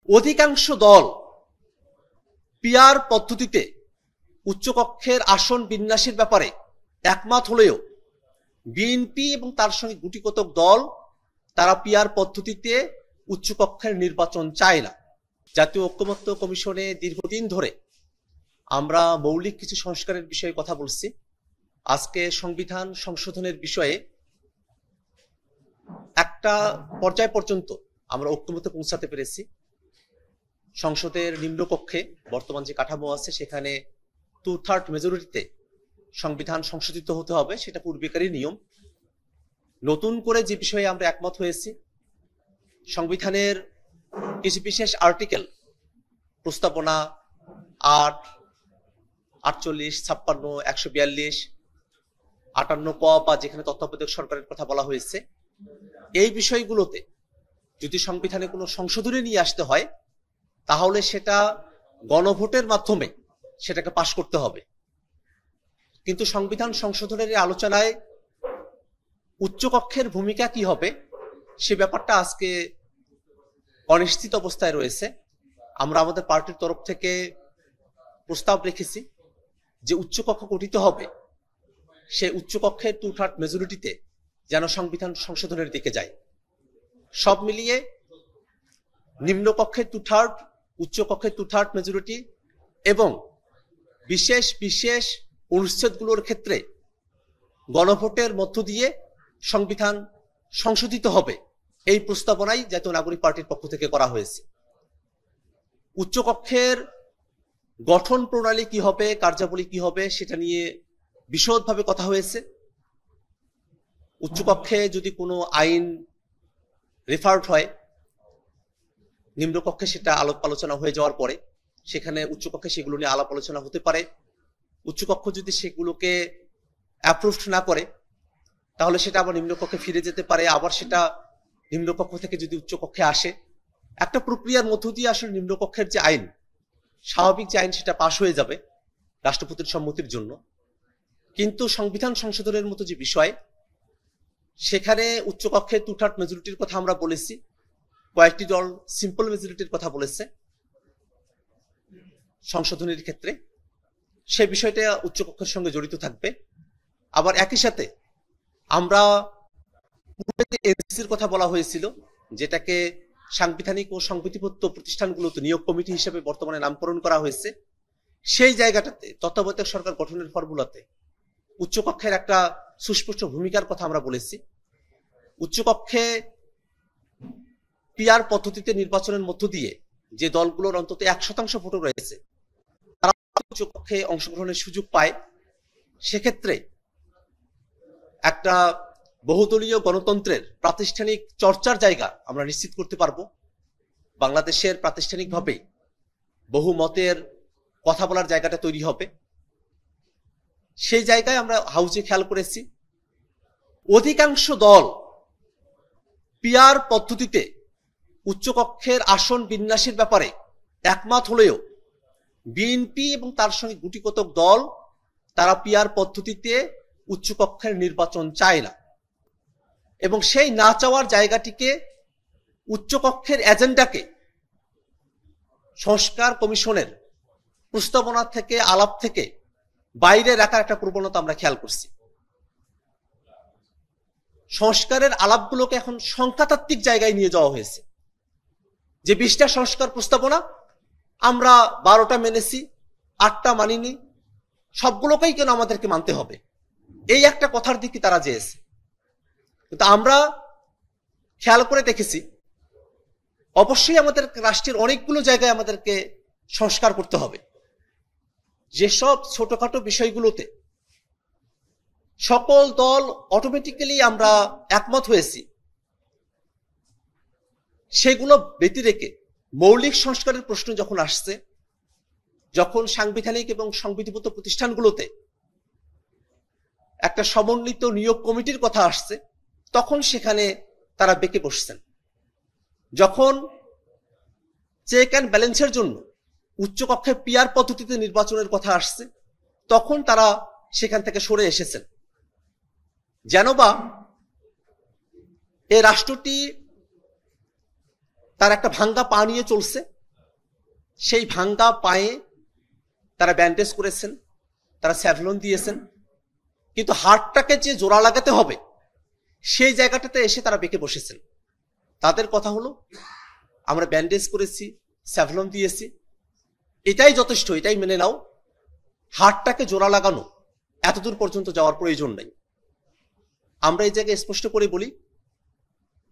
অধিকাংশ দল পিআর পদ্ধতিতে উচ্চকক্ষের আসন বিন্যাসের ব্যাপারে একমত হলেও বিএনপি এবং তার সঙ্গে গুটিকতক দল তারা পিআর পদ্ধতিতে উচ্চকক্ষের নির্বাচন চায় না। জাতীয় ঐক্যমত্য কমিশনে দীর্ঘদিন ধরে আমরা মৌলিক কিছু সংস্কারের বিষয়ে কথা বলছি। আজকে সংবিধান সংশোধনের বিষয়ে একটা পর্যায় পর্যন্ত আমরা ঐক্যমত্যে পৌঁছাতে পেরেছি। সংসদের নিম্নকক্ষে বর্তমান যে কাঠামো আছে সেখানে 2/3 মেজরিটিতে সংবিধান সংশোধিত হতে হবে, সেটা পূর্বেকারই নিয়ম। নতুন করে যে বিষয়ে আমরা একমত হয়েছি, সংবিধানের কিছু বিশেষ আর্টিকেল প্রস্তাবনা 8, 48, 56, 142, 58 ক বা যেখানে তত্ত্বাবধায়ক সরকারের কথা বলা হয়েছে, এই বিষয়গুলোতে যদি সংবিধানে কোনো সংশোধনী নিয়ে আসতে হয় তাহলে সেটা গণভোটের মাধ্যমে সেটাকে পাশ করতে হবে। কিন্তু সংবিধান সংশোধনের এই আলোচনায় উচ্চকক্ষের ভূমিকা কি হবে সে ব্যাপারটা আজকে অনিশ্চিত অবস্থায় রয়েছে। আমরা আমাদের পার্টির তরফ থেকে প্রস্তাব রেখেছি যে উচ্চকক্ষ গঠিত হবে, সে উচ্চকক্ষের 2/3 মেজরিটিতে যেন সংবিধান সংশোধনের দিকে যায়। সব মিলিয়ে নিম্নকক্ষের 2/3, উচ্চকক্ষের 2/3 মেজরিটি এবং বিশেষ বিশেষ অনুচ্ছেদগুলোর ক্ষেত্রে গণভোটের মধ্য দিয়ে সংবিধান সংশোধিত হবে, এই প্রস্তাবনাই জাতীয় নাগরিক পার্টির পক্ষ থেকে করা হয়েছে। উচ্চকক্ষের গঠন প্রণালী কি হবে, কার্যাবলী কি হবে, সেটা নিয়ে বিশদভাবে কথা হয়েছে। উচ্চকক্ষে যদি কোনো আইন রেফার্ড হয়, নিম্নকক্ষে সেটা আলাপ আলোচনা হয়ে যাওয়ার পরে সেখানে উচ্চকক্ষে সেগুলো নিয়ে আলাপ আলোচনা হতে পারে। উচ্চকক্ষ যদি সেগুলোকে অ্যাপ্রুভড না করে তাহলে সেটা আবার নিম্নকক্ষে ফিরে যেতে পারে, আবার সেটা নিম্নকক্ষ থেকে যদি উচ্চকক্ষে আসে, একটা প্রক্রিয়ার মধ্য দিয়ে আসলে নিম্নকক্ষের যে আইন, স্বাভাবিক যে আইন, সেটা পাশ হয়ে যাবে রাষ্ট্রপতির সম্মতির জন্য। কিন্তু সংবিধান সংশোধনের মতো যে বিষয়, সেখানে উচ্চকক্ষে 2/3 মেজরিটির কথা আমরা বলেছি, কয়েকটি দল সিম্পল মেজরিটির কথা বলেছে সংশোধনের ক্ষেত্রে। সে বিষয়টা উচ্চকক্ষের সঙ্গে জড়িত থাকবে। আবার একই সাথে আমরা এনসিসির কথা বলা হয়েছিল, যেটাকে সাংবিধানিক ও সংবিধিবদ্ধ প্রতিষ্ঠানগুলোতে নিয়োগ কমিটি হিসেবে বর্তমানে নামকরণ করা হয়েছে, সেই জায়গাটাতে তত্ত্বাবধায়ক সরকার গঠনের ফর্মুলাতে উচ্চকক্ষের একটা সুস্পষ্ট ভূমিকার কথা আমরা বলেছি। উচ্চকক্ষে পিআর পদ্ধতিতে নির্বাচনের মধ্য দিয়ে যে দলগুলোর অন্তত 1% ভোট রয়েছে তারা উচ্চকক্ষে অংশগ্রহণের সুযোগ পায়। সেক্ষেত্রে একটা বহুদলীয় গণতন্ত্রের প্রাতিষ্ঠানিক চর্চার জায়গা আমরা নিশ্চিত করতে পারবো। বাংলাদেশের প্রাতিষ্ঠানিকভাবে বহু মতের কথা বলার জায়গাটা তৈরি হবে। সেই জায়গায় আমরা হাউজে খেয়াল করেছি অধিকাংশ দল পিআর পদ্ধতিতে উচ্চকক্ষের আসন বিন্যাসের ব্যাপারে একমত হলেও বিএনপি এবং তার সঙ্গে গুটিকতক দল তারা পিআর পদ্ধতিতে উচ্চকক্ষের নির্বাচন চায় না, এবং সেই না চাওয়ার জায়গাটিকে উচ্চকক্ষের এজেন্ডাকে সংস্কার কমিশনের প্রস্তাবনা থেকে, আলাপ থেকে বাইরে রাখার একটা প্রবণতা আমরা খেয়াল করছি। সংস্কারের আলাপগুলোকে এখন সংখ্যাতাত্ত্বিক জায়গায় নিয়ে যাওয়া হয়েছে, যে 20টা সংস্কার প্রস্তাবনা, আমরা 12টা মেনেছি, 8টা মানিনি, সবগুলোকেই কেন আমাদেরকে মানতে হবে, এই একটা কথার দিকে তারা যেয়েছে। কিন্তু আমরা খেয়াল করে দেখেছি অবশ্যই আমাদের রাষ্ট্রের অনেকগুলো জায়গায় আমাদেরকে সংস্কার করতে হবে। যেসব ছোটখাটো বিষয়গুলোতে সকল দল অটোমেটিক্যালি আমরা একমত হয়েছি, সেগুলো ব্যতি রেখে মৌলিক সংস্কারের প্রশ্ন যখন আসছে, যখন সাংবিধানিক এবং সংবিধিবদ্ধ প্রতিষ্ঠানগুলোতে একটা সমন্বিত নিয়োগ কমিটির কথা আসছে, তখন সেখানে তারা বেঁকে বসছেন। যখন চেক অ্যান্ড ব্যালেন্সের জন্য উচ্চকক্ষে পিআর পদ্ধতিতে নির্বাচনের কথা আসছে, তখন তারা সেখান থেকে সরে এসেছেন। যেন বা এই রাষ্ট্রটি তার একটা ভাঙ্গা পা নিয়ে চলছে, সেই ভাঙ্গা পায়ে তারা ব্যান্ডেজ করেছেন, তারা স্যাভলন দিয়েছেন, কিন্তু হাড়টাকে যে জোড়া লাগাতে হবে সেই জায়গাটাতে এসে তারা বেঁকে বসেছেন। তাদের কথা হলো আমরা ব্যান্ডেজ করেছি, স্যাভলন দিয়েছি, এটাই যথেষ্ট, এটাই মেনে নাও, হাড়টাকে জোড়া লাগানো এতদূর পর্যন্ত যাওয়ার প্রয়োজন নেই। আমরা এই জায়গায় স্পষ্ট করে বলি,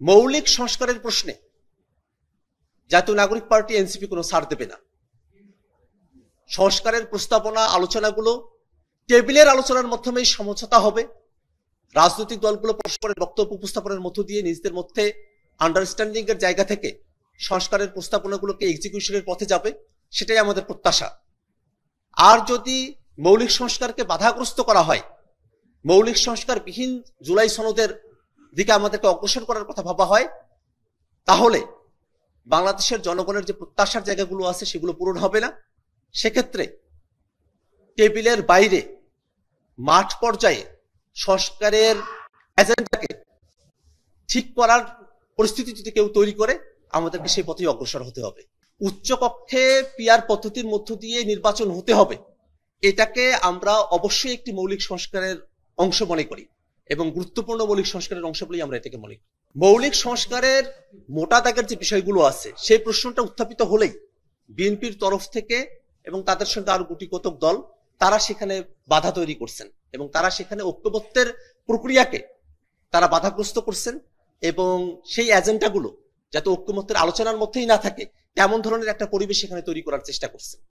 মৌলিক সংস্কারের প্রশ্নে জাতীয় নাগরিক পার্টি এনসিপি কোনো ছাড় দেবে না। সংস্কারের প্রস্তাবনা আলোচনাগুলো টেবিলের আলোচনার মাধ্যমেই সমঝোতা হবে। রাজনৈতিক দলগুলো পরস্পরের বক্তব্য উপস্থাপনের মধ্য দিয়ে নিজেদের মধ্যে আন্ডারস্ট্যান্ডিং এর জায়গা থেকে সংস্কারের প্রস্তাবনাগুলোকে এক্সিকিউশনের পথে যাবে, সেটাই আমাদের প্রত্যাশা। আর যদি মৌলিক সংস্কারকে বাধাগ্রস্ত করা হয়, মৌলিক সংস্কার বিহীন জুলাই সনদের দিকে আমাদেরকে অগ্রসর করার কথা ভাবা হয়, তাহলে বাংলাদেশের জনগণের যে প্রত্যাশার জায়গাগুলো আছে সেগুলো পূরণ হবে না। সেক্ষেত্রে টেবিলের বাইরে মাঠ পর্যায়ে সংস্কারের এজেন্ডাকে ঠিক করার পরিস্থিতি যদি কেউ তৈরি করে, আমাদেরকে সেই পথেই অগ্রসর হতে হবে। উচ্চকক্ষে পিআর পদ্ধতির মধ্য দিয়ে নির্বাচন হতে হবে, এটাকে আমরা অবশ্যই একটি মৌলিক সংস্কারের অংশ মনে করি এবং গুরুত্বপূর্ণ মৌলিক সংস্কারের অংশ বলেই আমরা এটাকে মনে করি। মৌলিক সংস্কারের মোটা দাগের যে বিষয়গুলো আছে সেই প্রশ্নটা উত্থাপিত হলেই বিএনপির তরফ থেকে এবং তাদের সঙ্গে আরো গুটি কতক দল তারা সেখানে বাধা তৈরি করছেন এবং তারা সেখানে ঐক্যবদ্ধের প্রক্রিয়াকে তারা বাধাগ্রস্ত করছেন এবং সেই এজেন্ডাগুলো যাতে ঐক্যমত্যের আলোচনার মধ্যেই না থাকে তেমন ধরনের একটা পরিবেশ সেখানে তৈরি করার চেষ্টা করছেন।